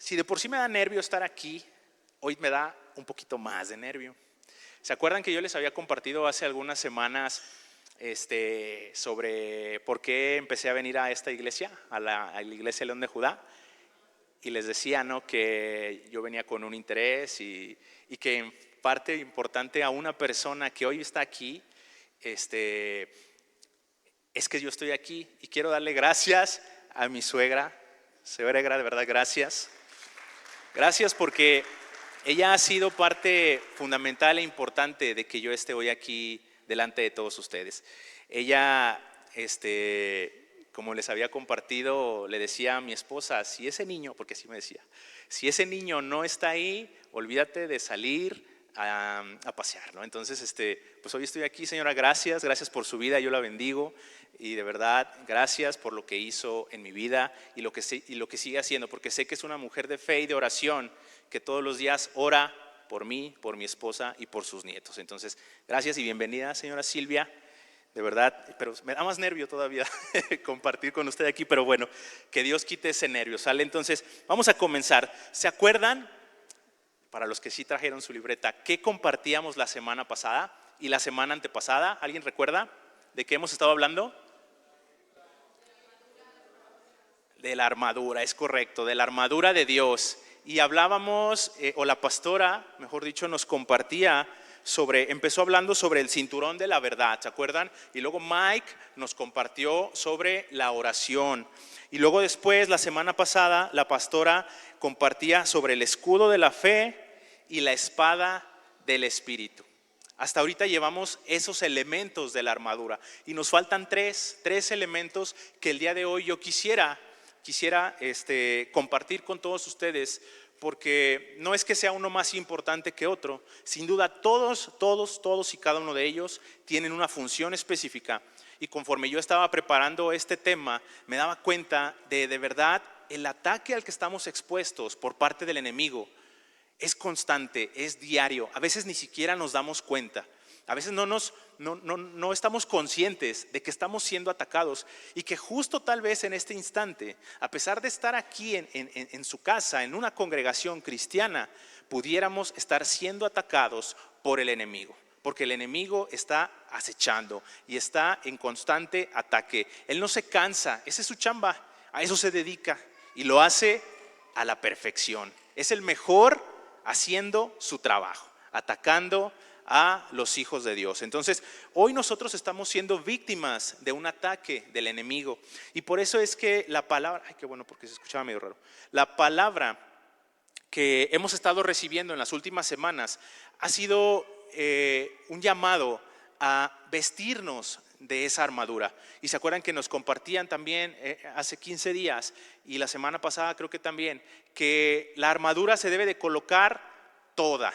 Si de por sí me da nervio estar aquí, hoy me da un poquito más de nervio. ¿Se acuerdan que yo les había compartido hace algunas semanas sobre por qué empecé a venir a esta iglesia, a la iglesia León de Judá? Y les decía, ¿no?, que yo venía con un interés y que en parte importante a una persona que hoy está aquí, es que yo estoy aquí y quiero darle gracias a mi suegra. Suegra, de verdad, gracias. Gracias porque ella ha sido parte fundamental e importante de que yo esté hoy aquí delante de todos ustedes. Ella, como les había compartido, le decía a mi esposa, si ese niño, porque así me decía, si ese niño no está ahí, olvídate de salir a pasear, ¿no? Entonces, pues hoy estoy aquí, señora, gracias por su vida, yo la bendigo. Y de verdad, gracias por lo que hizo en mi vida y lo que sigue haciendo, porque sé que es una mujer de fe y de oración, que todos los días ora por mí, por mi esposa y por sus nietos. Entonces, gracias y bienvenida, señora Silvia. De verdad, pero me da más nervio todavía compartir con usted aquí, pero bueno, que Dios quite ese nervio, ¿sale? Entonces, vamos a comenzar. ¿Se acuerdan, para los que sí trajeron su libreta, qué compartíamos la semana pasada y la semana antepasada? ¿Alguien recuerda de qué hemos estado hablando? De la armadura, es correcto, de la armadura de Dios. Y hablábamos, o la pastora, mejor dicho, nos compartía empezó hablando sobre el cinturón de la verdad, ¿se acuerdan? Y luego Mike nos compartió sobre la oración. Y luego después, la semana pasada, la pastora compartía sobre el escudo de la fe y la espada del Espíritu. Hasta ahorita llevamos esos elementos de la armadura y nos faltan tres elementos que el día de hoy yo quisiera compartir con todos ustedes, porque no es que sea uno más importante que otro. Sin duda todos y cada uno de ellos tienen una función específica, y conforme yo estaba preparando este tema me daba cuenta de verdad el ataque al que estamos expuestos por parte del enemigo es constante, es diario. A veces ni siquiera nos damos cuenta. A veces no estamos conscientes de que estamos siendo atacados, y que justo tal vez en este instante, a pesar de estar aquí en su casa, en una congregación cristiana, pudiéramos estar siendo atacados por el enemigo. Porque el enemigo está acechando y está en constante ataque. Él no se cansa, esa es su chamba, a eso se dedica y lo hace a la perfección. Es el mejor haciendo su trabajo, atacando a los hijos de Dios. Entonces, hoy nosotros estamos siendo víctimas de un ataque del enemigo, y por eso es que la palabra, ay, qué bueno, porque se escuchaba medio raro, la palabra que hemos estado recibiendo en las últimas semanas ha sido un llamado a vestirnos de esa armadura. Y se acuerdan que nos compartían también hace 15 días y la semana pasada creo que también, que la armadura se debe de colocar toda.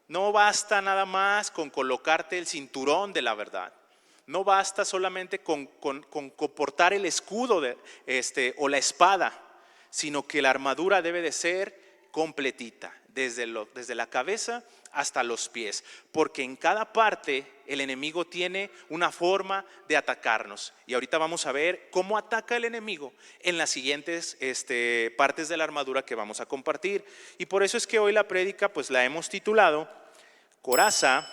No basta nada más con colocarte el cinturón de la verdad. No basta solamente con portar el escudo o la espada, sino que la armadura debe de ser completita, desde la cabeza hasta los pies, porque en cada parte el enemigo tiene una forma de atacarnos. Y ahorita vamos a ver cómo ataca el enemigo en las siguientes partes de la armadura que vamos a compartir. Y por eso es que hoy la prédica pues la hemos titulado Coraza,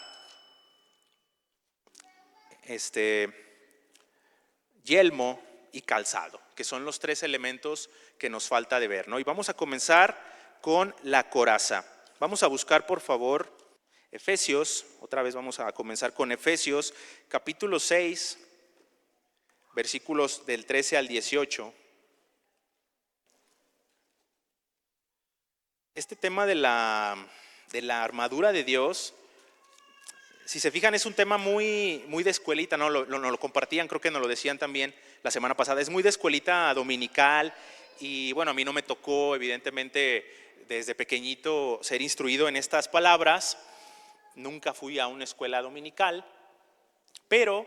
yelmo y calzado, que son los tres elementos que nos falta de ver, ¿no? Y vamos a comenzar con la coraza. Vamos a buscar, por favor, Efesios. Otra vez vamos a comenzar con Efesios capítulo 6, versículos del 13 al 18. Este tema de la armadura de Dios, si se fijan, es un tema muy de escuelita, ¿no? Lo compartían, creo que nos lo decían también la semana pasada. Es muy de escuelita dominical, y bueno, a mí no me tocó evidentemente desde pequeñito ser instruido en estas palabras. Nunca fui a una escuela dominical, pero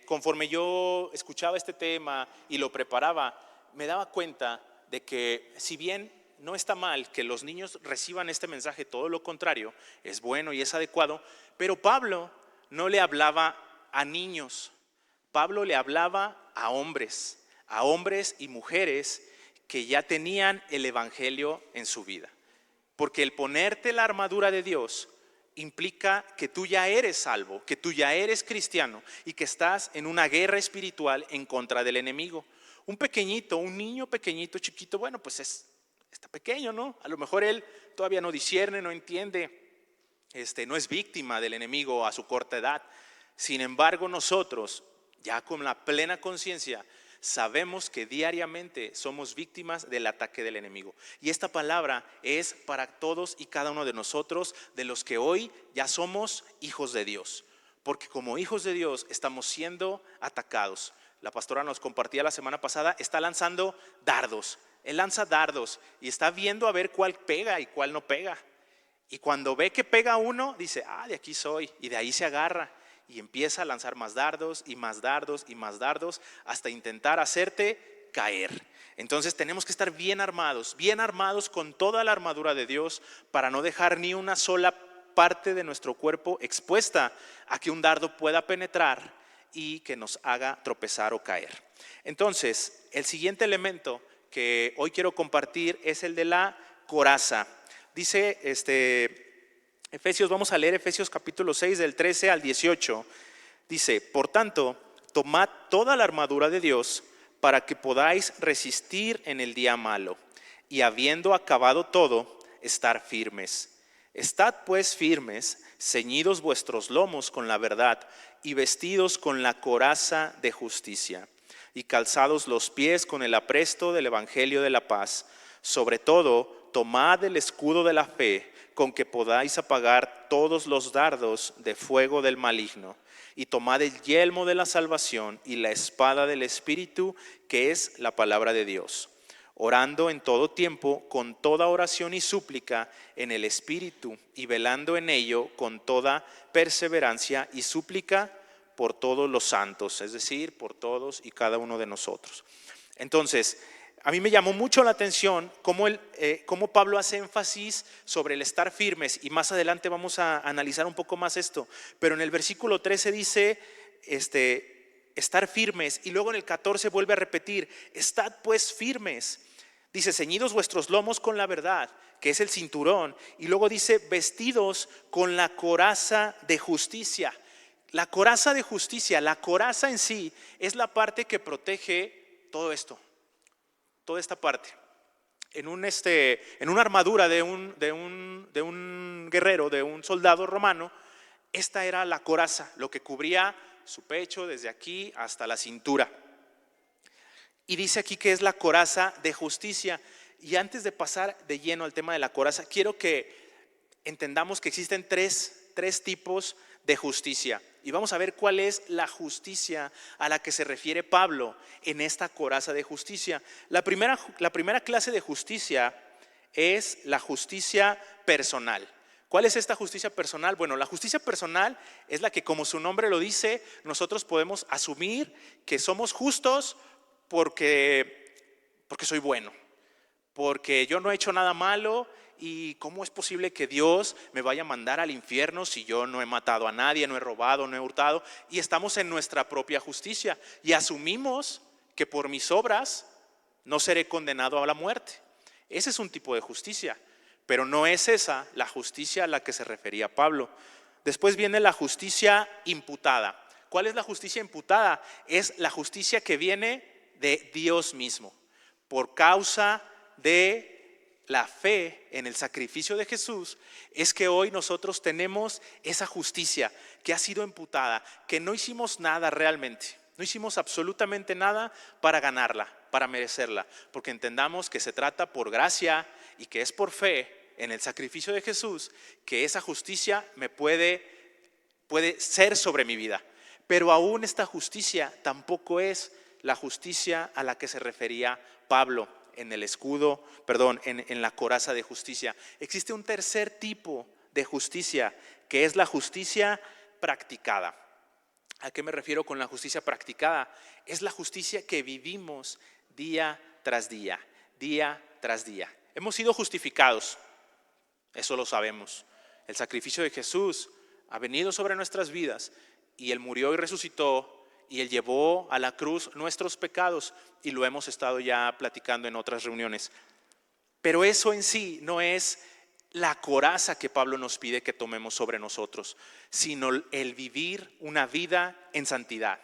conforme yo escuchaba este tema y lo preparaba, me daba cuenta de que si bien no está mal que los niños reciban este mensaje, todo lo contrario, es bueno y es adecuado, pero Pablo no le hablaba a niños. Pablo le hablaba a hombres y mujeres que ya tenían el evangelio en su vida. Porque el ponerte la armadura de Dios implica que tú ya eres salvo, que tú ya eres cristiano y que estás en una guerra espiritual en contra del enemigo. Un pequeñito, un niño pequeñito, chiquito, bueno, pues está pequeño, ¿no? A lo mejor él todavía no discierne, no entiende, no es víctima del enemigo a su corta edad. Sin embargo, nosotros, ya con la plena conciencia, sabemos que diariamente somos víctimas del ataque del enemigo. Y esta palabra es para todos y cada uno de nosotros, de los que hoy ya somos hijos de Dios. Porque como hijos de Dios estamos siendo atacados. La pastora nos compartía la semana pasada, está lanzando dardos. Él lanza dardos y está viendo a ver cuál pega y cuál no pega. Y cuando ve que pega uno, dice, de aquí soy. Y de ahí se agarra. Y empieza a lanzar más dardos y más dardos y más dardos hasta intentar hacerte caer. Entonces tenemos que estar bien armados con toda la armadura de Dios para no dejar ni una sola parte de nuestro cuerpo expuesta a que un dardo pueda penetrar y que nos haga tropezar o caer. Entonces, el siguiente elemento que hoy quiero compartir es el de la coraza. Dice Efesios, vamos a leer Efesios capítulo 6 del 13 al 18. Dice, por tanto, tomad toda la armadura de Dios para que podáis resistir en el día malo y habiendo acabado todo, estar firmes. Estad pues firmes, ceñidos vuestros lomos con la verdad y vestidos con la coraza de justicia y calzados los pies con el apresto del evangelio de la paz. Sobre todo, tomad el escudo de la fe con que podáis apagar todos los dardos de fuego del maligno, y tomad el yelmo de la salvación y la espada del Espíritu, que es la palabra de Dios, orando en todo tiempo con toda oración y súplica en el Espíritu, y velando en ello con toda perseverancia y súplica por todos los santos, es decir, por todos y cada uno de nosotros. Entonces, a mí me llamó mucho la atención cómo Pablo hace énfasis sobre el estar firmes, y más adelante vamos a analizar un poco más esto, pero en el versículo 13 dice estar firmes, y luego en el 14 vuelve a repetir, estad pues firmes. Dice, ceñidos vuestros lomos con la verdad, que es el cinturón, y luego dice, vestidos con la coraza de justicia. La coraza de justicia, la coraza en sí es la parte que protege todo esto. Toda esta parte. En una armadura de un guerrero, de un soldado romano, esta era la coraza, lo que cubría su pecho desde aquí hasta la cintura. Y dice aquí que es la coraza de justicia. Y antes de pasar de lleno al tema de la coraza, quiero que entendamos que existen tres tipos de justicia. Y vamos a ver cuál es la justicia a la que se refiere Pablo en esta coraza de justicia. La primera clase de justicia es la justicia personal. ¿Cuál es esta justicia personal? Bueno, la justicia personal es la que, como su nombre lo dice, nosotros podemos asumir que somos justos porque soy bueno, porque yo no he hecho nada malo. ¿Y cómo es posible que Dios me vaya a mandar al infierno si yo no he matado a nadie, no he robado, no he hurtado? Y estamos en nuestra propia justicia y asumimos que por mis obras no seré condenado a la muerte. Ese es un tipo de justicia, pero no es esa la justicia a la que se refería Pablo. Después viene la justicia imputada. ¿Cuál es la justicia imputada? Es la justicia que viene de Dios mismo, por causa de la fe en el sacrificio de Jesús. Es que hoy nosotros tenemos esa justicia que ha sido imputada, que no hicimos nada realmente, no hicimos absolutamente nada para ganarla, para merecerla, porque entendamos que se trata por gracia y que es por fe en el sacrificio de Jesús que esa justicia me puede ser sobre mi vida. Pero aún esta justicia tampoco es la justicia a la que se refería Pablo en el escudo, en la coraza de justicia. Existe un tercer tipo de justicia, que es la justicia practicada. ¿A qué me refiero con la justicia practicada? Es la justicia que vivimos día tras día, día tras día. Hemos sido justificados, eso lo sabemos. El sacrificio de Jesús ha venido sobre nuestras vidas y Él murió y resucitó y Él llevó a la cruz nuestros pecados y lo hemos estado ya platicando en otras reuniones. Pero eso en sí no es la coraza que Pablo nos pide que tomemos sobre nosotros, sino el vivir una vida en santidad.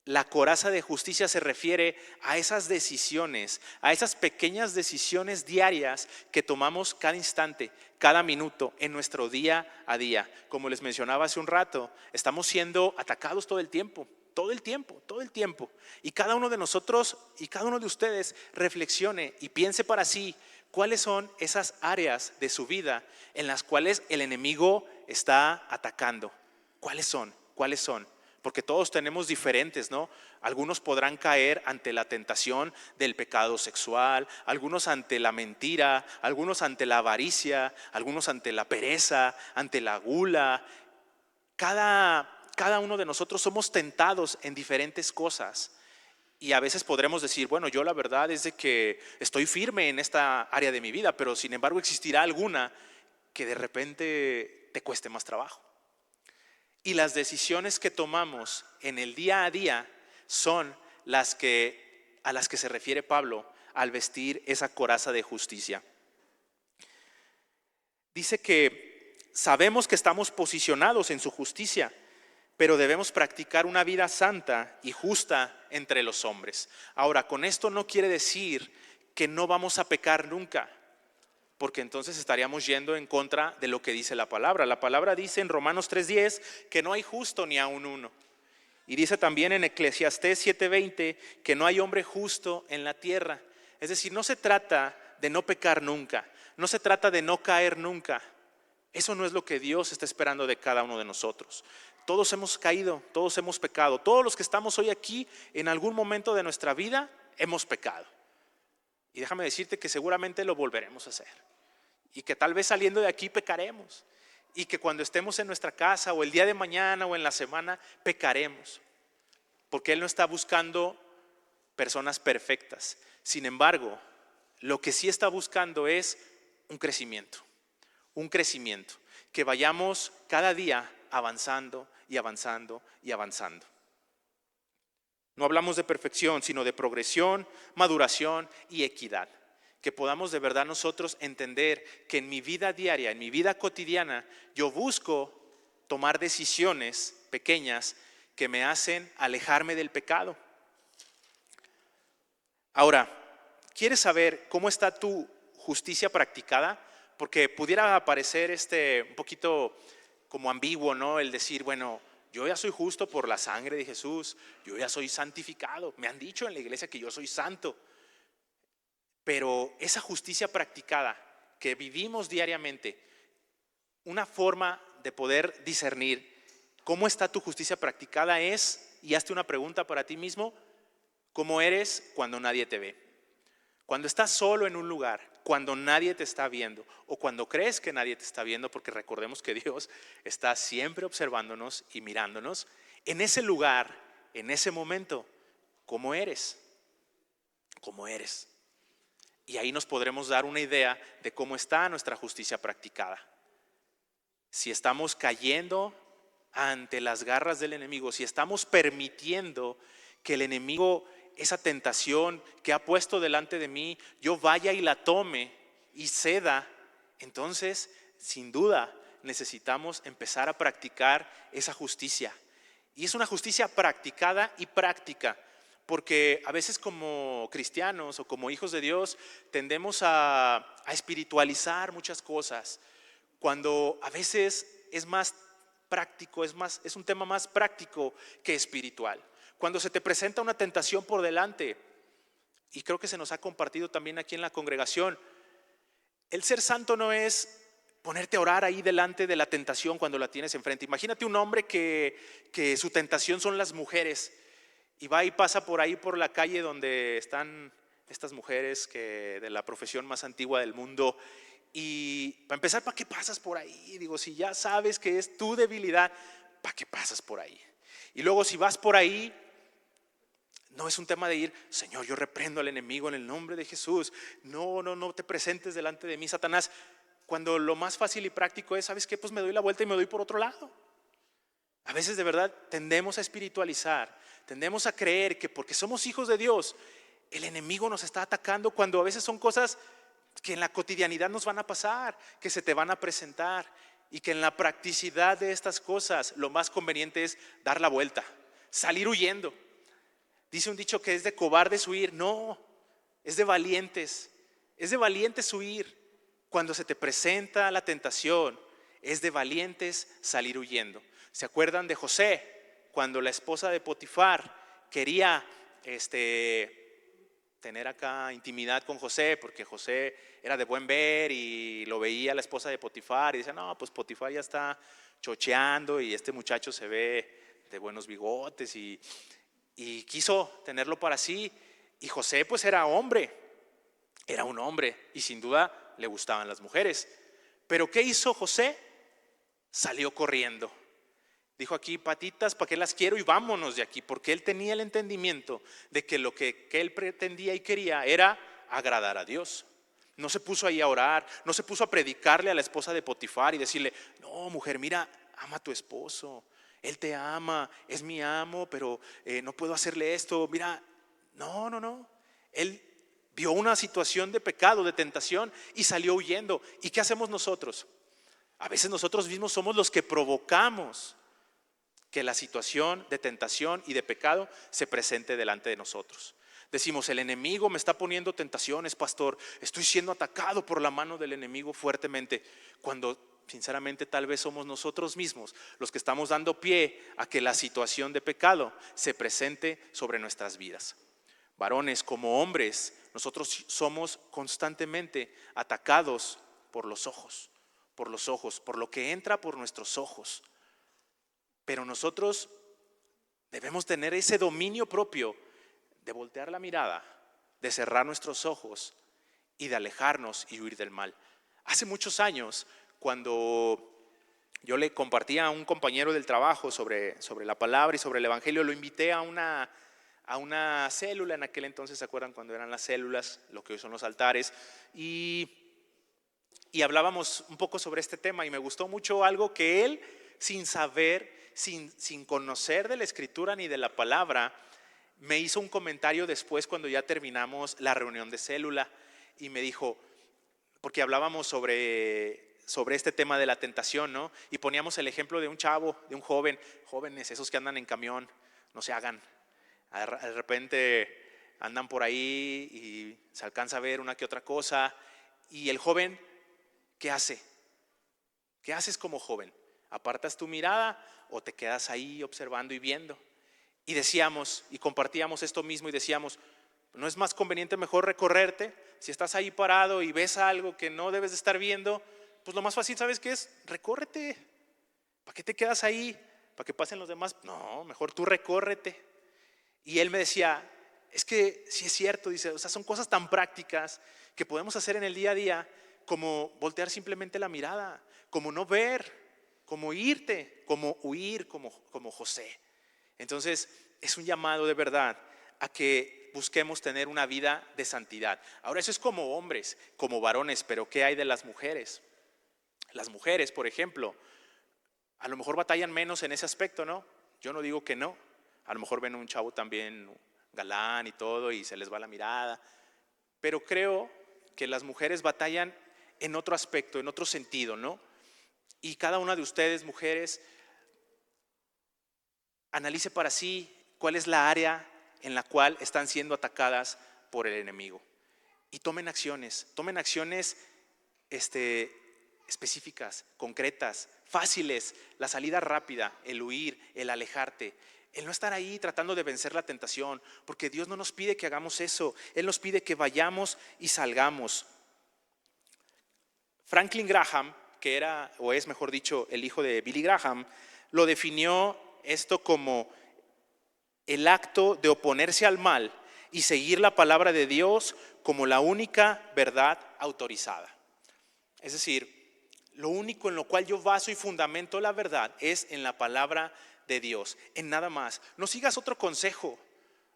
La coraza de justicia se refiere a esas decisiones, a esas pequeñas decisiones diarias que tomamos cada instante, cada minuto en nuestro día a día. Como les mencionaba hace un rato, estamos siendo atacados todo el tiempo, todo el tiempo, todo el tiempo. Y cada uno de nosotros y cada uno de ustedes reflexione y piense para sí cuáles son esas áreas de su vida en las cuales el enemigo está atacando. ¿Cuáles son? ¿Cuáles son? Porque todos tenemos diferentes, ¿no? Algunos podrán caer ante la tentación del pecado sexual, algunos ante la mentira, algunos ante la avaricia, algunos ante la pereza, ante la gula. Cada uno de nosotros somos tentados en diferentes cosas. Y a veces podremos decir, bueno, yo la verdad es de que estoy firme en esta área de mi vida, pero sin embargo existirá alguna que de repente te cueste más trabajo. Y las decisiones que tomamos en el día a día son a las que se refiere Pablo al vestir esa coraza de justicia. Dice que sabemos que estamos posicionados en su justicia, pero debemos practicar una vida santa y justa entre los hombres. Ahora, con esto no quiere decir que no vamos a pecar nunca, porque entonces estaríamos yendo en contra de lo que dice la palabra. La palabra dice en Romanos 3:10 que no hay justo ni aun uno. Y dice también en Eclesiastés 7:20 que no hay hombre justo en la tierra. Es decir, no se trata de no pecar nunca, no se trata de no caer nunca. Eso no es lo que Dios está esperando de cada uno de nosotros. Todos hemos caído, todos hemos pecado. Todos los que estamos hoy aquí, en algún momento de nuestra vida, hemos pecado. Y déjame decirte que seguramente lo volveremos a hacer. Y que tal vez saliendo de aquí pecaremos. Y que cuando estemos en nuestra casa o el día de mañana o en la semana pecaremos. Porque Él no está buscando personas perfectas. Sin embargo, lo que sí está buscando es un crecimiento. Un crecimiento. Que vayamos cada día avanzando y avanzando y avanzando. No hablamos de perfección, sino de progresión, maduración y equidad. Que podamos de verdad nosotros entender que en mi vida diaria, en mi vida cotidiana, yo busco tomar decisiones pequeñas que me hacen alejarme del pecado. Ahora, ¿quieres saber cómo está tu justicia practicada? Porque pudiera parecer un poquito como ambiguo, ¿no? El decir, bueno, yo ya soy justo por la sangre de Jesús, yo ya soy santificado. Me han dicho en la iglesia que yo soy santo. Pero esa justicia practicada que vivimos diariamente, una forma de poder discernir cómo está tu justicia practicada es, y hazte una pregunta para ti mismo, ¿cómo eres cuando nadie te ve? Cuando estás solo en un lugar, cuando nadie te está viendo o cuando crees que nadie te está viendo, porque recordemos que Dios está siempre observándonos y mirándonos, en ese lugar, en ese momento, ¿cómo eres? ¿Cómo eres? Y ahí nos podremos dar una idea de cómo está nuestra justicia practicada. Si estamos cayendo ante las garras del enemigo, si estamos permitiendo que el enemigo, esa tentación que ha puesto delante de mí, yo vaya y la tome y ceda, entonces sin duda necesitamos empezar a practicar esa justicia. Y es una justicia practicada y práctica, porque a veces como cristianos o como hijos de Dios tendemos a espiritualizar muchas cosas, cuando a veces es más práctico, es un tema más práctico que espiritual. Cuando se te presenta una tentación por delante, y creo que se nos ha compartido también aquí en la congregación, el ser santo no es ponerte a orar ahí delante de la tentación cuando la tienes enfrente. Imagínate un hombre que su tentación son las mujeres y va y pasa por ahí por la calle donde están estas mujeres de la profesión más antigua del mundo. Y para empezar, ¿para qué pasas por ahí? Digo, si ya sabes que es tu debilidad, ¿para qué pasas por ahí? Y luego si vas por ahí, no es un tema de ir, Señor, yo reprendo al enemigo en el nombre de Jesús. No te presentes delante de mí, Satanás. Cuando lo más fácil y práctico es, ¿sabes qué? Pues me doy la vuelta y me doy por otro lado. A veces de verdad tendemos a espiritualizar, tendemos a creer que porque somos hijos de Dios, el enemigo nos está atacando, cuando a veces son cosas que en la cotidianidad nos van a pasar, que se te van a presentar, y que en la practicidad de estas cosas lo más conveniente es dar la vuelta, salir huyendo. Dice un dicho que es de cobardes huir. No, es de valientes. Es de valientes huir. Cuando se te presenta la tentación, es de valientes salir huyendo. ¿Se acuerdan de José? Cuando la esposa de Potifar quería tener acá intimidad con José, porque José era de buen ver y lo veía la esposa de Potifar y decía, no, pues Potifar ya está chocheando y este muchacho se ve de buenos bigotes, y quiso tenerlo para sí. Y José pues era hombre, era un hombre, y sin duda le gustaban las mujeres. Pero ¿qué hizo José? Salió corriendo. Dijo aquí, patitas, ¿para qué las quiero? Y vámonos de aquí, porque él tenía el entendimiento de que lo que él pretendía y quería era agradar a Dios. No se puso ahí a orar, no se puso a predicarle a la esposa de Potifar y decirle, no, mujer, mira, ama a tu esposo, él te ama, es mi amo, pero no puedo hacerle esto, mira. No, no, no. Él vio una situación de pecado, de tentación, y salió huyendo. ¿Y qué hacemos nosotros? A veces nosotros mismos somos los que provocamos que la situación de tentación y de pecado se presente delante de nosotros. Decimos, el enemigo me está poniendo tentaciones, pastor, estoy siendo atacado por la mano del enemigo fuertemente, cuando sinceramente tal vez somos nosotros mismos los que estamos dando pie a que la situación de pecado se presente sobre nuestras vidas. Varones, como hombres, nosotros somos constantemente atacados por los ojos, por lo que entra por nuestros ojos. Pero nosotros debemos tener ese dominio propio de voltear la mirada, de cerrar nuestros ojos y de alejarnos y huir del mal. Hace muchos años, cuando yo le compartía a un compañero del trabajo sobre la palabra y sobre el evangelio, lo invité a una célula. En aquel entonces, ¿se acuerdan cuando eran las células? Lo que hoy son los altares. Y hablábamos un poco sobre este tema, y me gustó mucho algo que él, sin saber, sin conocer de la escritura ni de la palabra, me hizo un comentario después cuando ya terminamos la reunión de célula, y me dijo, porque hablábamos sobre este tema de la tentación, ¿no? Y poníamos el ejemplo de un chavo, de un jóvenes esos que andan en camión, no se hagan, de repente andan por ahí y se alcanza a ver una que otra cosa, y el joven, ¿qué hace? ¿Qué haces como joven? ¿Apartas tu mirada o te quedas ahí observando y viendo? Y decíamos, y compartíamos esto mismo, y decíamos, ¿no es más conveniente mejor recorrerte? Si estás ahí parado y ves algo que no debes de estar viendo, pues lo más fácil, ¿sabes qué es? Recórrete. ¿Para qué te quedas ahí? ¿Para que pasen los demás? No, mejor tú recórrete. Y él me decía, es que sí es cierto, dice, o sea, son cosas tan prácticas que podemos hacer en el día a día, como voltear simplemente la mirada, como no ver, como irte, como huir, como José. Entonces es un llamado de verdad a que busquemos tener una vida de santidad. Ahora, eso es como hombres, como varones, pero ¿qué hay de las mujeres? Las mujeres, por ejemplo, a lo mejor batallan menos en ese aspecto, ¿no? Yo no digo que no. A lo mejor ven a un chavo también galán y todo y se les va la mirada, pero creo que las mujeres batallan en otro aspecto, en otro sentido, ¿no? Y cada una de ustedes, mujeres, analice para sí cuál es la área en la cual están siendo atacadas por el enemigo, y tomen acciones específicas, concretas, fáciles. La salida rápida, el huir, el alejarte, el no estar ahí tratando de vencer la tentación, porque Dios no nos pide que hagamos eso. Él nos pide que vayamos y salgamos. Franklin Graham, que era, o es mejor dicho, el hijo de Billy Graham, lo definió esto como el acto de oponerse al mal y seguir la palabra de Dios como la única verdad autorizada. Es decir, lo único en lo cual yo baso y fundamento la verdad es en la palabra de Dios, en nada más. No sigas otro consejo,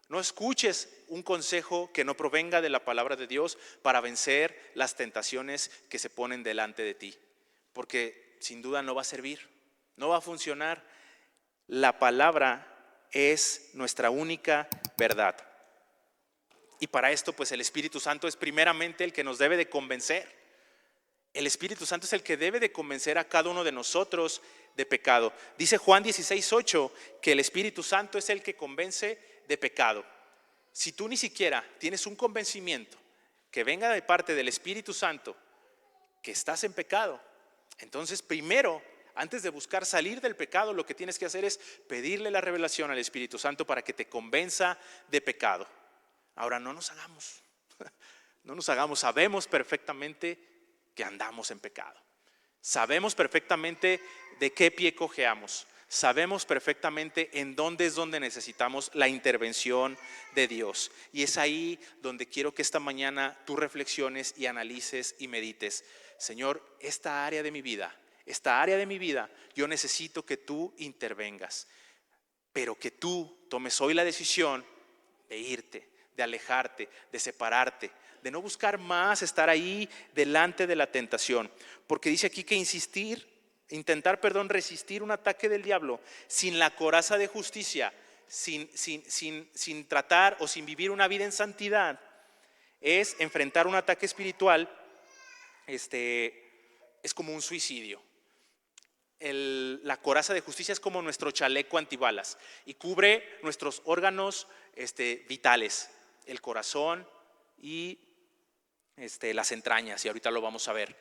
no escuches un consejo que no provenga de la palabra de Dios para vencer las tentaciones que se ponen delante de ti, porque sin duda no va a servir, no va a funcionar. La palabra es nuestra única verdad. Y para esto, pues el Espíritu Santo es primeramente el que nos debe de convencer. El Espíritu Santo es el que debe de convencer a cada uno de nosotros de pecado. Dice Juan 16:8 que el Espíritu Santo es el que convence de pecado. Si tú ni siquiera tienes un convencimiento que venga de parte del Espíritu Santo que estás en pecado, entonces primero, antes de buscar salir del pecado, lo que tienes que hacer es pedirle la revelación al Espíritu Santo para que te convenza de pecado. Ahora no nos hagamos, sabemos perfectamente que andamos en pecado. Sabemos perfectamente de qué pie cojeamos. Sabemos perfectamente en dónde es donde necesitamos la intervención de Dios. Y es ahí donde quiero que esta mañana tú reflexiones y analices y medites. Señor, esta área de mi vida, yo necesito que tú intervengas, pero que tú tomes hoy la decisión de irte, de alejarte, de separarte, de no buscar más estar ahí delante de la tentación. Porque dice aquí que intentar resistir un ataque del diablo sin la coraza de justicia, sin tratar o sin vivir una vida en santidad, es enfrentar un ataque espiritual. Es como un suicidio. La coraza de justicia es como nuestro chaleco antibalas y cubre nuestros órganos vitales, el corazón y las entrañas, y ahorita lo vamos a ver.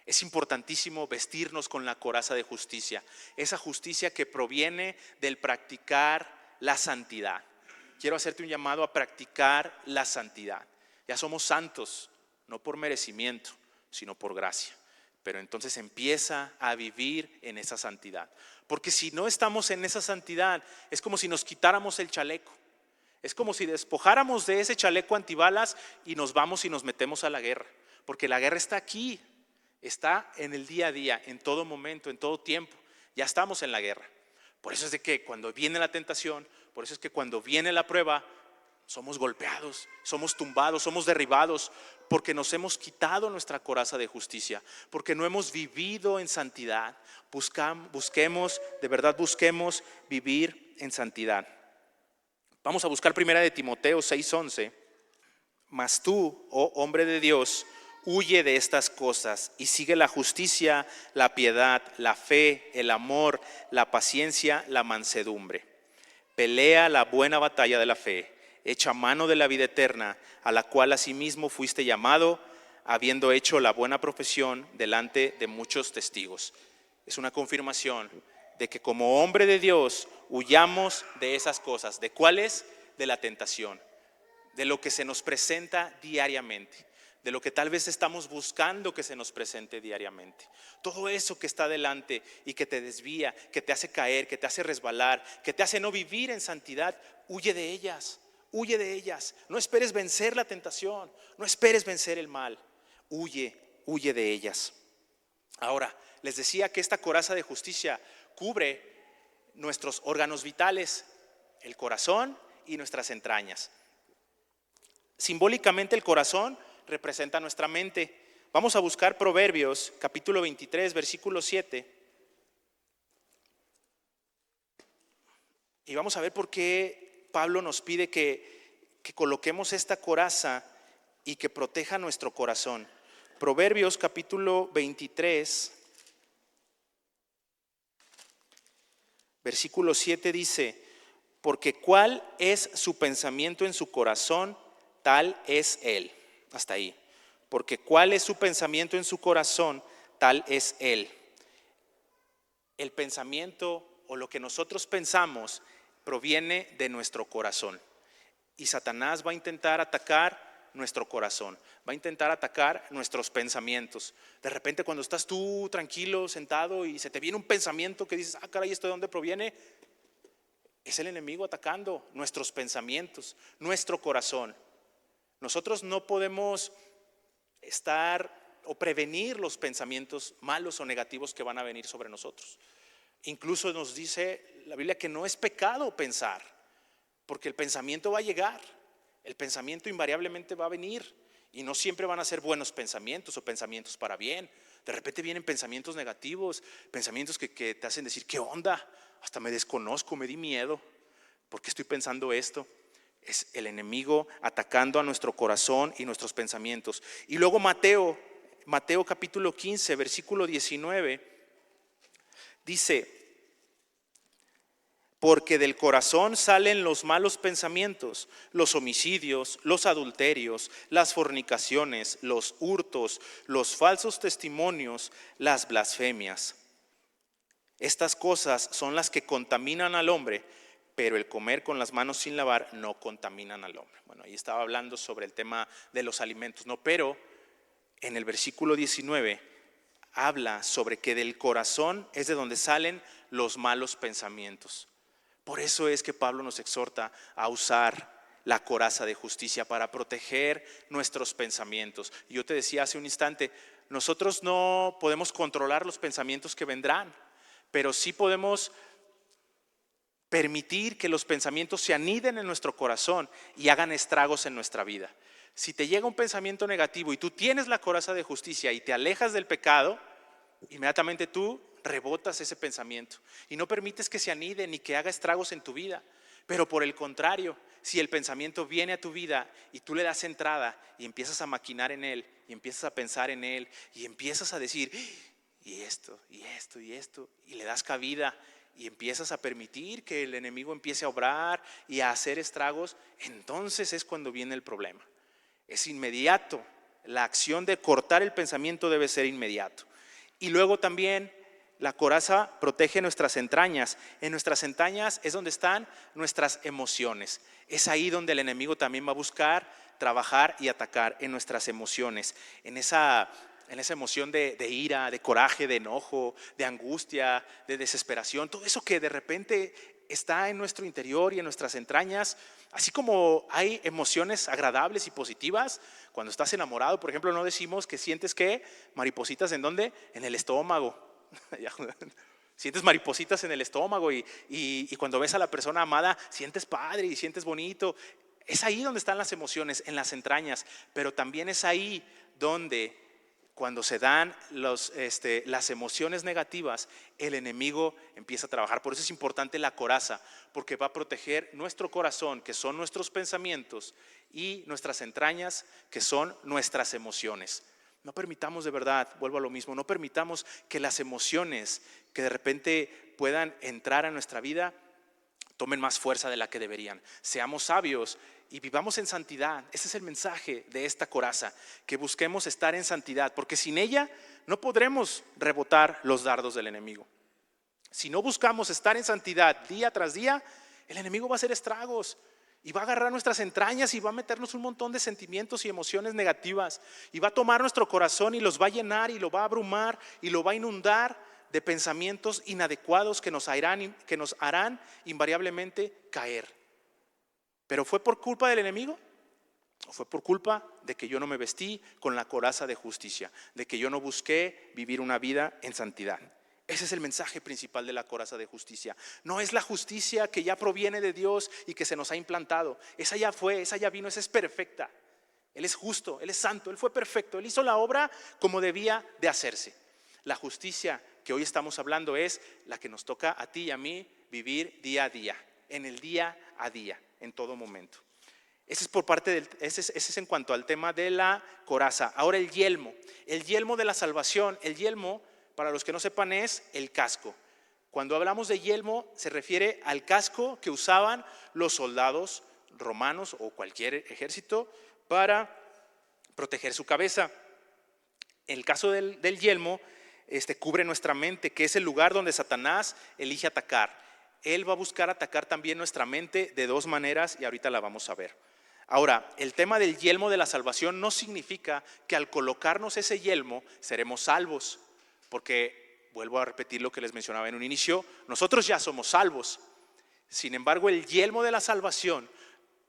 Es importantísimo vestirnos con la coraza de justicia, esa justicia que proviene del practicar la santidad. Quiero hacerte un llamado a practicar la santidad. Ya somos santos, no por merecimiento, sino por gracia. Pero entonces empieza a vivir en esa santidad. Porque si no estamos en esa santidad, es como si nos quitáramos el chaleco. Es como si despojáramos de ese chaleco antibalas y nos vamos y nos metemos a la guerra. Porque la guerra está aquí, está en el día a día, en todo momento, en todo tiempo. Ya estamos en la guerra. Por eso es de que cuando viene la tentación, por eso es que cuando viene la prueba, somos golpeados, somos tumbados, somos derribados, porque nos hemos quitado nuestra coraza de justicia, porque no hemos vivido en santidad. Busquemos vivir en santidad. Vamos a buscar primera de Timoteo 6:11. Mas tú, oh hombre de Dios, huye de estas cosas y sigue la justicia, la piedad, la fe, el amor, la paciencia, la mansedumbre. Pelea la buena batalla de la fe, echa mano de la vida eterna, a la cual asimismo fuiste llamado, habiendo hecho la buena profesión delante de muchos testigos. Es una confirmación de que como hombre de Dios huyamos de esas cosas. ¿De cuáles? De la tentación, de lo que se nos presenta diariamente, de lo que tal vez estamos buscando que se nos presente diariamente. Todo eso que está delante y que te desvía, que te hace caer, que te hace resbalar, que te hace no vivir en santidad, huye de ellas. Huye de ellas. No esperes vencer la tentación, no esperes vencer el mal. Huye de ellas. Ahora, les decía que esta coraza de justicia cubre nuestros órganos vitales, el corazón y nuestras entrañas. Simbólicamente el corazón representa nuestra mente. Vamos a buscar Proverbios capítulo 23, versículo 7. Y vamos a ver por qué Pablo nos pide que coloquemos esta coraza y que proteja nuestro corazón. Proverbios capítulo 23, versículo 7 dice: porque cuál es su pensamiento en su corazón, tal es él. Hasta ahí. Porque cuál es su pensamiento en su corazón, tal es él. El pensamiento o lo que nosotros pensamos proviene de nuestro corazón. Y Satanás va a intentar atacar nuestro corazón, va a intentar atacar nuestros pensamientos. De repente cuando estás tú tranquilo, sentado y se te viene un pensamiento que dices, caray, ¿esto de dónde proviene? Es el enemigo atacando nuestros pensamientos, nuestro corazón. Nosotros no podemos estar o prevenir los pensamientos malos o negativos que van a venir sobre nosotros. Incluso nos dice la Biblia que no es pecado pensar, porque el pensamiento va a llegar, el pensamiento invariablemente va a venir, y no siempre van a ser buenos pensamientos o pensamientos para bien. De repente vienen pensamientos negativos, pensamientos que te hacen decir, ¿qué onda? hasta me desconozco, me di miedo. ¿Por qué estoy pensando esto? Es el enemigo atacando a nuestro corazón y nuestros pensamientos. Y luego Mateo capítulo 15, versículo 19, dice: porque del corazón salen los malos pensamientos, los homicidios, los adulterios, las fornicaciones, los hurtos, los falsos testimonios, las blasfemias. Estas cosas son las que contaminan al hombre, pero el comer con las manos sin lavar no contaminan al hombre. Bueno, ahí estaba hablando sobre el tema de los alimentos, ¿no? Pero en el versículo 19 habla sobre que del corazón es de donde salen los malos pensamientos. Por eso es que Pablo nos exhorta a usar la coraza de justicia para proteger nuestros pensamientos. Y yo te decía hace un instante, nosotros no podemos controlar los pensamientos que vendrán, pero sí podemos permitir que los pensamientos se aniden en nuestro corazón y hagan estragos en nuestra vida. Si te llega un pensamiento negativo y tú tienes la coraza de justicia y te alejas del pecado, inmediatamente tú rebotas ese pensamiento y no permites que se anide ni que haga estragos en tu vida. Pero por el contrario, si el pensamiento viene a tu vida y tú le das entrada y empiezas a maquinar en él y empiezas a pensar en él y empiezas a decir y esto, y esto, y esto, y le das cabida y empiezas a permitir que el enemigo empiece a obrar y a hacer estragos, entonces es cuando viene el problema. Es inmediato. La acción de cortar el pensamiento debe ser inmediato. Y luego también la coraza protege nuestras entrañas. En nuestras entrañas es donde están nuestras emociones. Es ahí donde el enemigo también va a buscar trabajar y atacar, en nuestras emociones, en esa emoción de ira, de coraje, de enojo, de angustia, de desesperación, todo eso que de repente está en nuestro interior y en nuestras entrañas. Así como hay emociones agradables y positivas, cuando estás enamorado, por ejemplo, no decimos que sientes que maripositas, ¿en dónde? En el estómago. Sientes maripositas en el estómago y cuando ves a la persona amada sientes padre y sientes bonito. Es ahí donde están las emociones, en las entrañas, pero también es ahí donde cuando se dan las emociones negativas, el enemigo empieza a trabajar. Por eso es importante la coraza, porque va a proteger nuestro corazón, que son nuestros pensamientos, y nuestras entrañas, que son nuestras emociones. No permitamos, de verdad, vuelvo a lo mismo, no permitamos que las emociones que de repente puedan entrar a nuestra vida tomen más fuerza de la que deberían. Seamos sabios y vivamos en santidad. Ese es el mensaje de esta coraza, que busquemos estar en santidad, porque sin ella no podremos rebotar los dardos del enemigo. Si no buscamos estar en santidad día tras día, el enemigo va a hacer estragos y va a agarrar nuestras entrañas y va a meternos un montón de sentimientos y emociones negativas y va a tomar nuestro corazón y los va a llenar y lo va a abrumar y lo va a inundar de pensamientos inadecuados que nos harán invariablemente caer. ¿Pero fue por culpa del enemigo? ¿O fue por culpa de que yo no me vestí con la coraza de justicia, de que yo no busqué vivir una vida en santidad? Ese es el mensaje principal de la coraza de justicia. No es la justicia que ya proviene de Dios y que se nos ha implantado. Esa ya fue, esa ya vino, esa es perfecta. Él es justo, Él es santo, Él fue perfecto, Él hizo la obra como debía de hacerse. La justicia que hoy estamos hablando es la que nos toca a ti y a mí vivir día a día, en el día a día, en todo momento. Ese es en cuanto al tema de la coraza. Ahora el yelmo de la salvación. El yelmo, para los que no sepan, es el casco. Cuando hablamos de yelmo se refiere al casco que usaban los soldados romanos o cualquier ejército para proteger su cabeza. En el caso del yelmo, cubre nuestra mente, que es el lugar donde Satanás elige atacar. Él va a buscar atacar también nuestra mente de dos maneras y ahorita la vamos a ver. Ahora, el tema del yelmo de la salvación no significa que al colocarnos ese yelmo seremos salvos, porque vuelvo a repetir lo que les mencionaba en un inicio, nosotros ya somos salvos. Sin embargo, el yelmo de la salvación,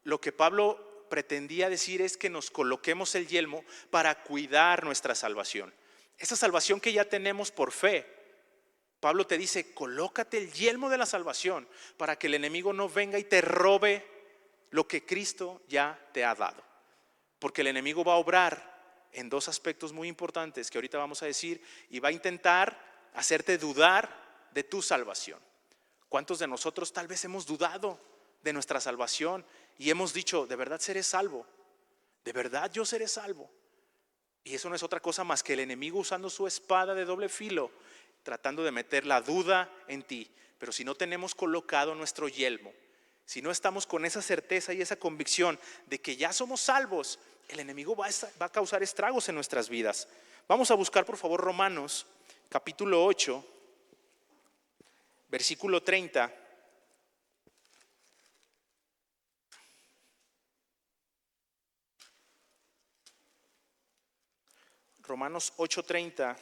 lo que Pablo pretendía decir es que nos coloquemos el yelmo para cuidar nuestra salvación. Esa salvación que ya tenemos por fe. Pablo te dice, colócate el yelmo de la salvación para que el enemigo no venga y te robe lo que Cristo ya te ha dado. Porque el enemigo va a obrar en dos aspectos muy importantes que ahorita vamos a decir y va a intentar hacerte dudar de tu salvación. ¿Cuántos de nosotros tal vez hemos dudado de nuestra salvación y hemos dicho, ¿de verdad seré salvo? ¿De verdad yo seré salvo? Y eso no es otra cosa más que el enemigo usando su espada de doble filo, tratando de meter la duda en ti. Pero si no tenemos colocado nuestro yelmo, si no estamos con esa certeza y esa convicción de que ya somos salvos, el enemigo va a causar estragos en nuestras vidas. Vamos a buscar por favor Romanos capítulo 8, versículo 30. Romanos 8:30.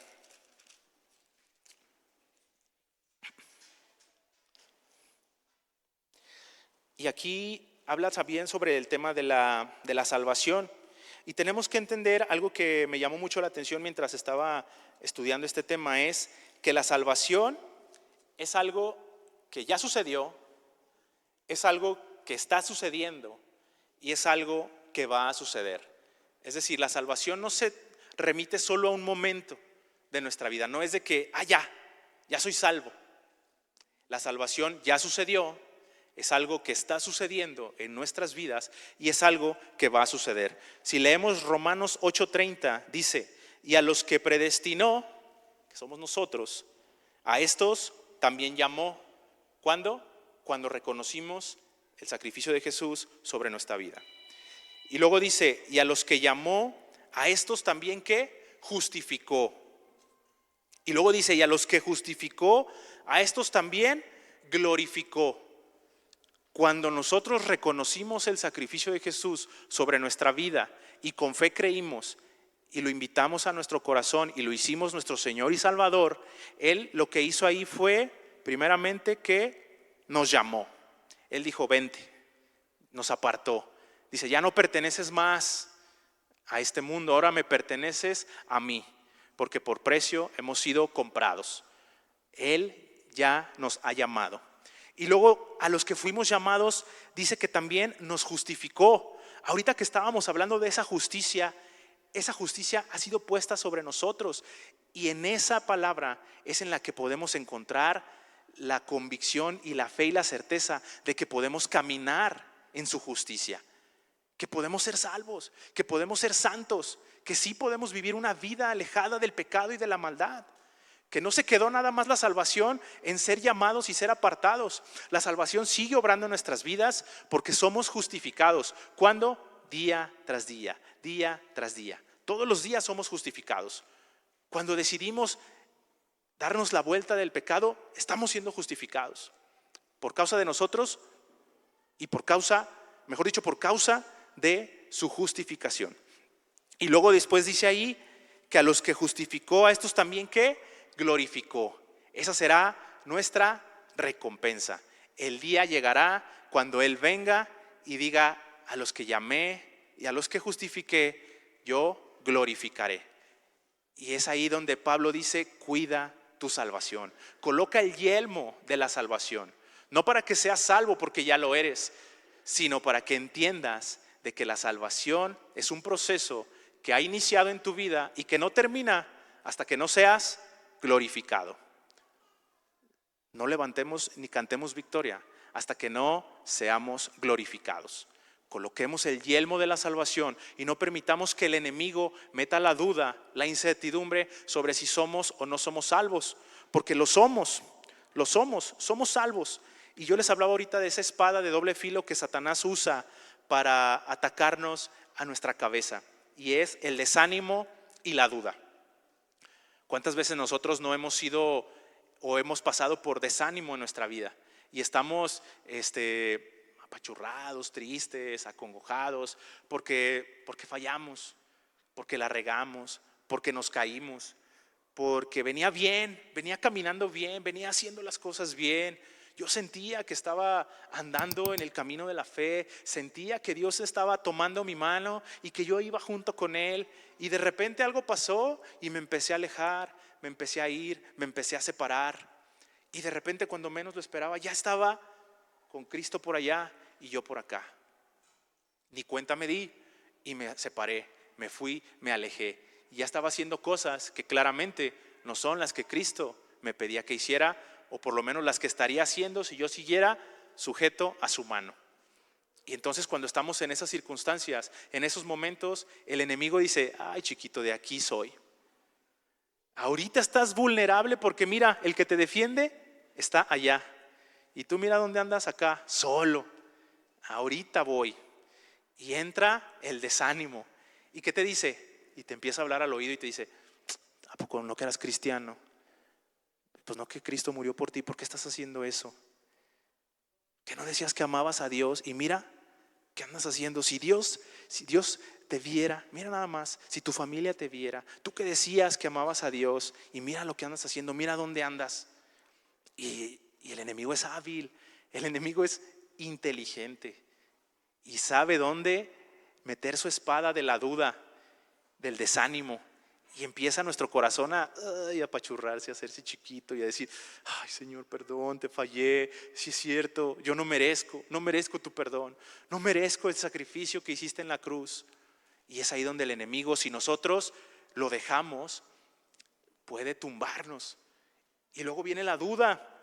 Y aquí habla también sobre el tema de la salvación. Y tenemos que entender algo que me llamó mucho la atención mientras estaba estudiando este tema, es que la salvación es algo que ya sucedió, es algo que está sucediendo y es algo que va a suceder. Es decir, la salvación no se remite solo a un momento de nuestra vida, no es de que, ya soy salvo. La salvación ya sucedió, es algo que está sucediendo en nuestras vidas y es algo que va a suceder. Si leemos Romanos 8:30, dice, y a los que predestinó, que somos nosotros, a estos también llamó. ¿Cuándo? Cuando reconocimos el sacrificio de Jesús sobre nuestra vida. Y luego dice, y a los que llamó, a estos también ¿qué? Justificó. Y luego dice, y a los que justificó, a estos también glorificó. Cuando nosotros reconocimos el sacrificio de Jesús sobre nuestra vida y con fe creímos y lo invitamos a nuestro corazón y lo hicimos nuestro Señor y Salvador, Él lo que hizo ahí fue primeramente que nos llamó. Él dijo, vente, nos apartó. Dice, ya no perteneces más a este mundo, ahora me perteneces a mí, porque por precio hemos sido comprados. Él ya nos ha llamado. Y luego a los que fuimos llamados dice que también nos justificó. Ahorita que estábamos hablando de esa justicia ha sido puesta sobre nosotros. Y en esa palabra es en la que podemos encontrar la convicción y la fe y la certeza de que podemos caminar en su justicia, que podemos ser salvos, que podemos ser santos, que sí podemos vivir una vida alejada del pecado y de la maldad. Que no se quedó nada más la salvación en ser llamados y ser apartados. La salvación sigue obrando en nuestras vidas porque somos justificados. ¿Cuándo? Día tras día, día tras día. Todos los días somos justificados. Cuando decidimos darnos la vuelta del pecado, estamos siendo justificados. Por causa de nosotros y por causa de su justificación. Y luego después dice ahí que a los que justificó, a estos también ¿qué? Glorificó. Esa será nuestra recompensa. El día llegará cuando Él venga y diga, a los que llamé y a los que justifiqué, yo glorificaré. Y es ahí donde Pablo dice, cuida tu salvación. Coloca el yelmo de la salvación. No para que seas salvo porque ya lo eres, sino para que entiendas de que la salvación es un proceso que ha iniciado en tu vida y que no termina hasta que no seas glorificado. No levantemos ni cantemos victoria hasta que no seamos glorificados. Coloquemos el yelmo de la salvación y no permitamos que el enemigo meta la duda, la incertidumbre sobre si somos o no somos salvos, porque somos salvos. Y yo les hablaba ahorita de esa espada de doble filo que Satanás usa para atacarnos a nuestra cabeza, y es el desánimo y la duda. ¿Cuántas veces nosotros no hemos sido o hemos pasado por desánimo en nuestra vida y estamos apachurrados, tristes, acongojados porque fallamos, porque la regamos, porque nos caímos, porque venía bien, venía caminando bien, venía haciendo las cosas bien? Yo sentía que estaba andando en el camino de la fe, sentía que Dios estaba tomando mi mano y que yo iba junto con Él, y de repente algo pasó y me empecé a alejar, me empecé a ir, me empecé a separar, y de repente cuando menos lo esperaba ya estaba con Cristo por allá y yo por acá. Ni cuenta me di y me separé, me fui, me alejé, y ya estaba haciendo cosas que claramente no son las que Cristo me pedía que hiciera, o por lo menos las que estaría haciendo si yo siguiera sujeto a su mano. Y entonces cuando estamos en esas circunstancias, en esos momentos, el enemigo dice, ay chiquito, de aquí soy. Ahorita estás vulnerable porque mira, el que te defiende está allá. Y tú mira dónde andas acá, solo. Ahorita voy. Y entra el desánimo. ¿Y qué te dice? Y te empieza a hablar al oído y te dice, ¿a poco no que eras cristiano? Pues no, que Cristo murió por ti, ¿por qué estás haciendo eso? ¿Que no decías que amabas a Dios? Y mira, ¿qué andas haciendo? Si Dios te viera, mira nada más, si tu familia te viera, tú que decías que amabas a Dios, y mira lo que andas haciendo, mira dónde andas. Y el enemigo es hábil, el enemigo es inteligente y sabe dónde meter su espada de la duda, del desánimo. Y empieza nuestro corazón a apachurrarse, a hacerse chiquito y a decir, ay Señor, perdón, te fallé, sí es cierto, yo no merezco tu perdón, no merezco el sacrificio que hiciste en la cruz. Y es ahí donde el enemigo, si nosotros lo dejamos, puede tumbarnos. Y luego viene la duda.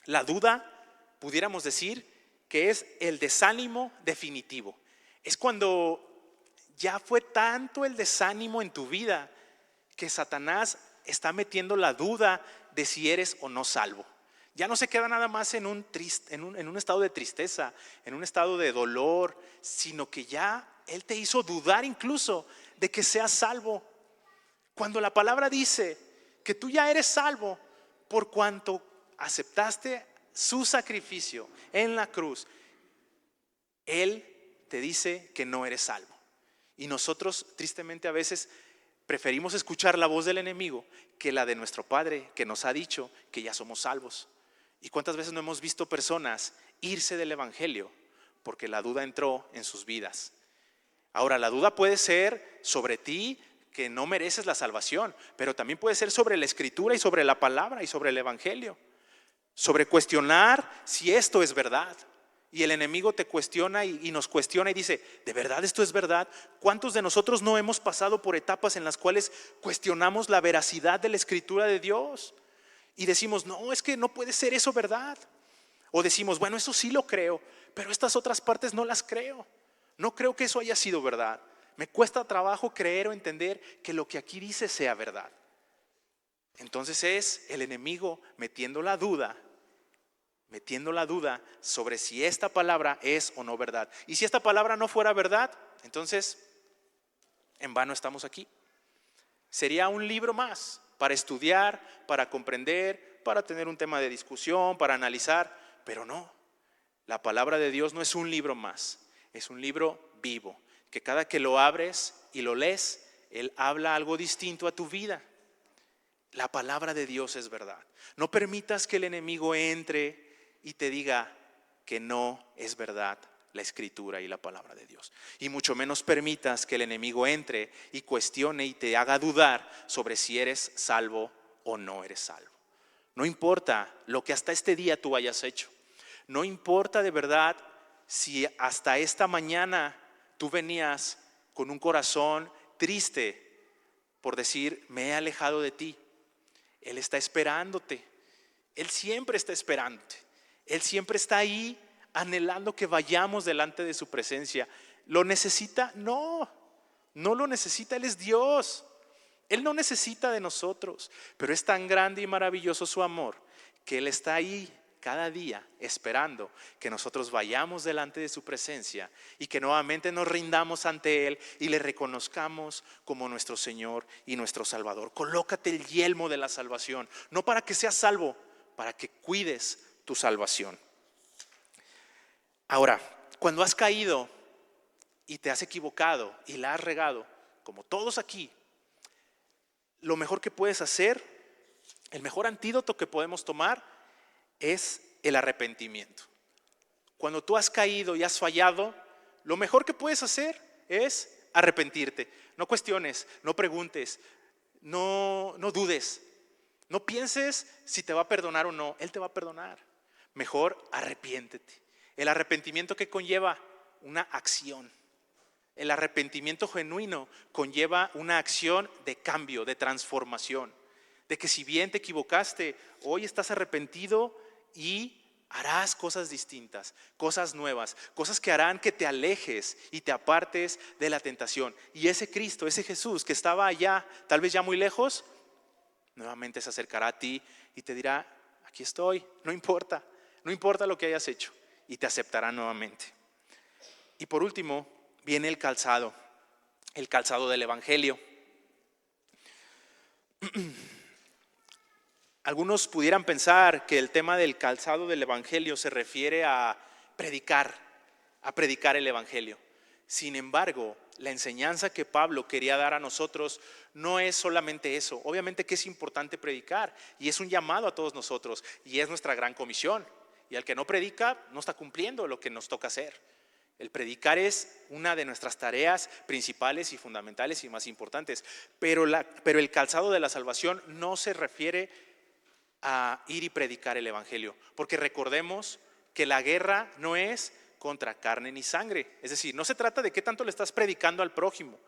La duda, pudiéramos decir, que es el desánimo definitivo. Es cuando ya fue tanto el desánimo en tu vida que Satanás está metiendo la duda de si eres o no salvo. Ya no se queda nada más en un estado de tristeza, en un estado de dolor, sino que ya él te hizo dudar incluso de que seas salvo. Cuando la palabra dice que tú ya eres salvo por cuanto aceptaste su sacrificio en la cruz, él te dice que no eres salvo. Y nosotros tristemente a veces preferimos escuchar la voz del enemigo que la de nuestro Padre, que nos ha dicho que ya somos salvos. ¿Y cuántas veces no hemos visto personas irse del evangelio porque la duda entró en sus vidas? Ahora, la duda puede ser sobre ti, que no mereces la salvación, pero también puede ser sobre la escritura y sobre la palabra y sobre el evangelio, sobre cuestionar si esto es verdad. Y el enemigo te cuestiona y nos cuestiona y dice, ¿de verdad esto es verdad? ¿Cuántos de nosotros no hemos pasado por etapas en las cuales cuestionamos la veracidad de la escritura de Dios? Y decimos, no, es que no puede ser eso verdad. O decimos, bueno, eso sí lo creo, pero estas otras partes no las creo. No creo que eso haya sido verdad. Me cuesta trabajo creer o entender que lo que aquí dice sea verdad. Entonces es el enemigo metiendo la duda sobre si esta palabra es o no verdad. Y si esta palabra no fuera verdad, entonces en vano estamos aquí. Sería un libro más para estudiar, para comprender, para tener un tema de discusión, para analizar, pero no. La palabra de Dios no es un libro más, es un libro vivo, que cada que lo abres y lo lees, Él habla algo distinto a tu vida. La palabra de Dios es verdad. No permitas que el enemigo entre y te diga que no es verdad la escritura y la palabra de Dios. Y mucho menos permitas que el enemigo entre y cuestione y te haga dudar sobre si eres salvo o no eres salvo. No importa lo que hasta este día tú hayas hecho. No importa de verdad si hasta esta mañana tú venías con un corazón triste por decir, me he alejado de ti. Él está esperándote. Él siempre está esperándote. Él siempre está ahí anhelando que vayamos delante de su presencia. ¿Lo necesita? No, no lo necesita. Él es Dios. Él no necesita de nosotros, pero es tan grande y maravilloso su amor que Él está ahí cada día esperando que nosotros vayamos delante de su presencia y que nuevamente nos rindamos ante Él y le reconozcamos como nuestro Señor y nuestro Salvador. Colócate el yelmo de la salvación, no para que seas salvo, para que cuides tu salvación. Ahora, cuando has caído y te has equivocado y la has regado, como todos aquí, lo mejor que puedes hacer, el mejor antídoto que podemos tomar es el arrepentimiento. Cuando tú has caído y has fallado, lo mejor que puedes hacer es arrepentirte. No cuestiones, no preguntes, no dudes, no pienses si te va a perdonar o no. Él te va a perdonar. Mejor arrepiéntete. El arrepentimiento que conlleva una acción. El arrepentimiento genuino conlleva una acción de cambio, de transformación. de que si bien te equivocaste, hoy estás arrepentido y harás cosas distintas, cosas nuevas, cosas que harán que te alejes y te apartes de la tentación. Y ese Cristo, ese Jesús que estaba allá, tal vez ya muy lejos, nuevamente se acercará a ti y te dirá: aquí estoy, no importa, no importa lo que hayas hecho, y te aceptará nuevamente. Y por último viene el calzado del Evangelio. Algunos pudieran pensar que el tema del calzado del Evangelio se refiere a predicar el Evangelio. Sin embargo, la enseñanza que Pablo quería dar a nosotros no es solamente eso. Obviamente que es importante predicar y es un llamado a todos nosotros y es nuestra gran comisión. Y al que no predica no está cumpliendo lo que nos toca hacer. El predicar es una de nuestras tareas principales y fundamentales y más importantes. Pero el calzado de la salvación no se refiere a ir y predicar el Evangelio, porque recordemos que la guerra no es contra carne ni sangre. Es decir, no se trata de qué tanto le estás predicando al prójimo.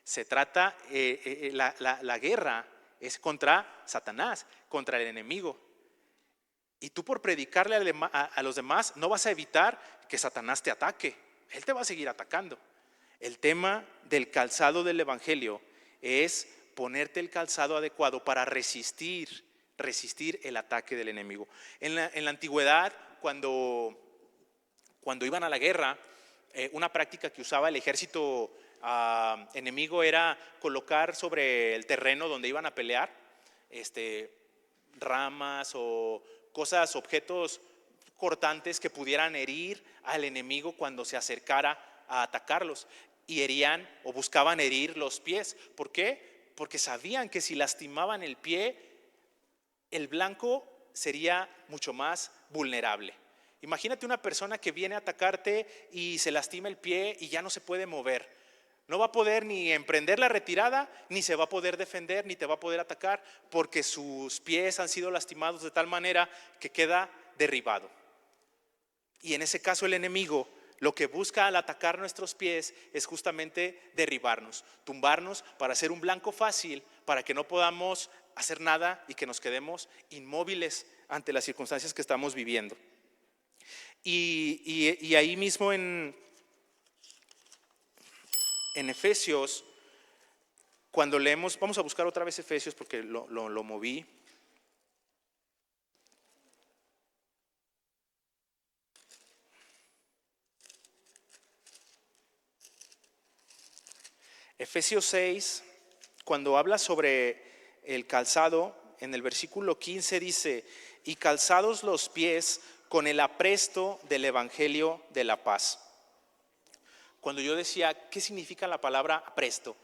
Se trata, la guerra es contra Satanás, contra el enemigo. Y tú, por predicarle a los demás, no vas a evitar que Satanás te ataque. Él te va a seguir atacando. El tema del calzado del Evangelio es ponerte el calzado adecuado para resistir el ataque del enemigo. En la antigüedad, cuando iban a la guerra, una práctica que usaba el ejército enemigo era colocar sobre el terreno donde iban a pelear ramas o cosas, objetos cortantes que pudieran herir al enemigo cuando se acercara a atacarlos, y herían o buscaban herir los pies. ¿Por qué? Porque sabían que si lastimaban el pie, el blanco sería mucho más vulnerable. Imagínate una persona que viene a atacarte y se lastima el pie y ya no se puede mover. No va a poder ni emprender la retirada, ni se va a poder defender, ni te va a poder atacar, porque sus pies han sido lastimados de tal manera que queda derribado. Y en ese caso el enemigo lo que busca al atacar nuestros pies es justamente derribarnos, tumbarnos para hacer un blanco fácil, para que no podamos hacer nada y que nos quedemos inmóviles ante las circunstancias que estamos viviendo. Y ahí mismo en Efesios, cuando leemos, vamos a buscar otra vez Efesios porque lo moví. Efesios 6, cuando habla sobre el calzado, en el versículo 15 dice: y calzados los pies con el apresto del evangelio de la paz. Cuando yo decía, ¿qué significa la palabra apresto?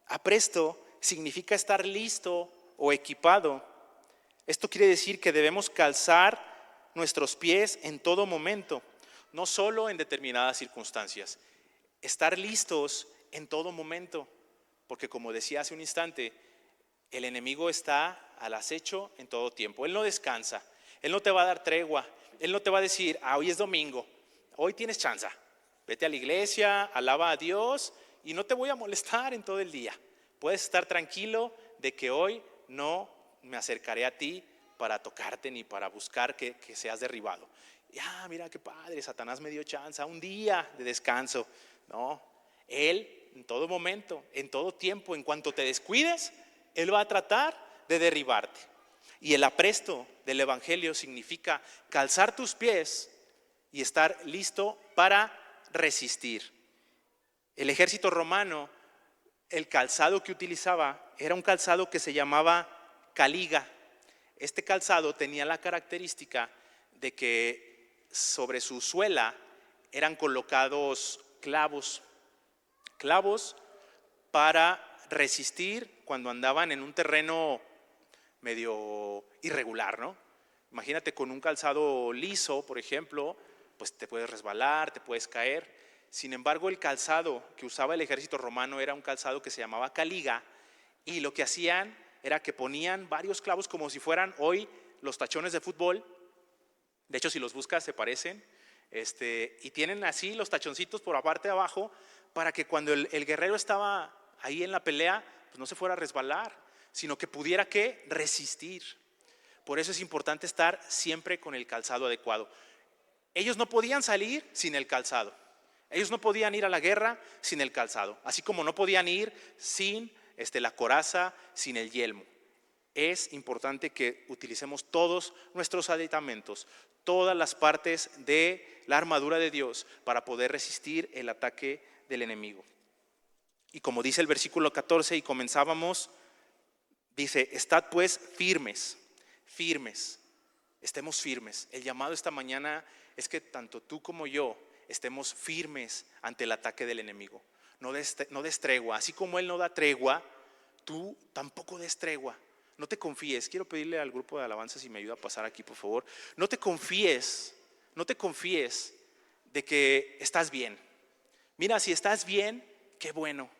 Apresto significa estar listo o equipado. Esto quiere decir que debemos calzar nuestros pies en todo momento, no solo en determinadas circunstancias. Estar listos en todo momento, porque como decía hace un instante, el enemigo está al acecho en todo tiempo. Él no descansa, él no te va a dar tregua, él no te va a decir: hoy es domingo, hoy tienes chance, vete a la iglesia, alaba a Dios y no te voy a molestar en todo el día. Puedes estar tranquilo de que hoy no me acercaré a ti para tocarte ni para buscar que seas derribado. Mira qué padre, Satanás me dio chance, un día de descanso. No, él en todo momento, en todo tiempo, en cuanto te descuides, él va a tratar de derribarte. Y el apresto del evangelio significa calzar tus pies y estar listo para resistir. El ejército romano, el calzado que utilizaba era un calzado que se llamaba caliga. Este calzado tenía la característica de que sobre su suela eran colocados clavos para resistir cuando andaban en un terreno medio irregular, ¿no? Imagínate con un calzado liso, por ejemplo, pues te puedes resbalar, te puedes caer. Sin embargo, el calzado que usaba el ejército romano era un calzado que se llamaba caliga, y lo que hacían era que ponían varios clavos como si fueran hoy los tachones de fútbol. De hecho, si los buscas se parecen, y tienen así los tachoncitos por la parte de abajo, para que cuando el guerrero estaba ahí en la pelea, pues no se fuera a resbalar. sino que pudiera ¿qué? Resistir. Por eso es importante estar siempre con el calzado adecuado. Ellos no podían salir sin el calzado. Ellos no podían ir a la guerra sin el calzado, así como no podían ir sin la coraza, sin el yelmo. Es importante que utilicemos todos nuestros aditamentos, todas las partes de la armadura de Dios para poder resistir el ataque del enemigo. Y como dice el versículo 14 y comenzábamos, dice, estad pues firmes, firmes, estemos firmes. El llamado esta mañana es que tanto tú como yo estemos firmes ante el ataque del enemigo. No des tregua, así como Él no da tregua, tú tampoco des tregua. No te confíes. Quiero pedirle al grupo de alabanza si me ayuda a pasar aquí, por favor. No te confíes de que estás bien. Mira, si estás bien, qué bueno,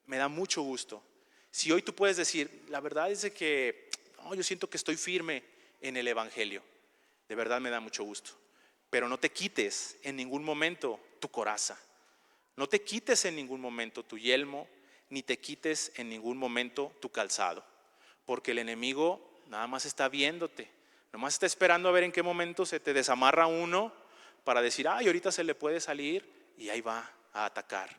me da mucho gusto. Si hoy tú puedes decir, la verdad es de que yo siento que estoy firme en el evangelio, de verdad me da mucho gusto. Pero no te quites en ningún momento tu coraza, no te quites en ningún momento tu yelmo, ni te quites en ningún momento tu calzado, porque el enemigo nada más está viéndote, nada más está esperando a ver en qué momento se te desamarra uno para decir, ahorita se le puede salir, y ahí va a atacar.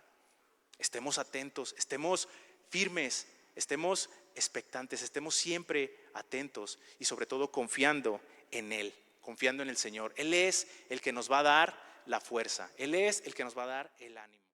Estemos atentos, estemos firmes, estemos expectantes, estemos siempre atentos y sobre todo confiando en Él, confiando en el Señor. Él es el que nos va a dar la fuerza, Él es el que nos va a dar el ánimo.